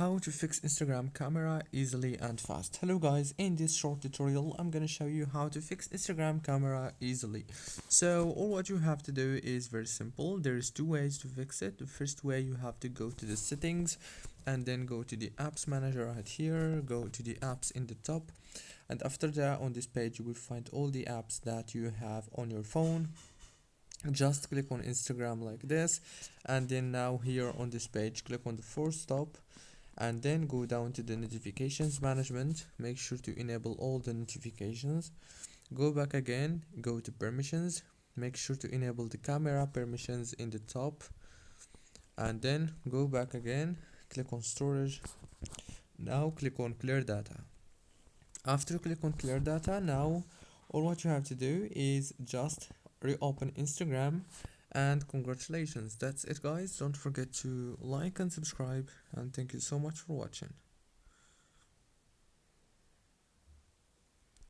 How to fix Instagram camera easily and fast. Hello guys, in this short tutorial I'm gonna show you how to fix Instagram camera easily. So all what you have to do is very simple. There is two ways to fix it. The first way, you have to go to the settings and then go to the apps manager right here, go to the apps in the top, and after that on this page you will find all the apps that you have on your phone. Just click on Instagram like this, and then now here on this page click on the fourth stop and then go down to the notifications management. Make sure to enable all the notifications. Go back again, go to permissions, make sure to enable the camera permissions in the top, and then go back again, click on storage. Now click on clear data. After click on clear data, now all what you have to do is just reopen Instagram, and congratulations, that's it guys. Don't forget to like and subscribe, and thank you so much for watching.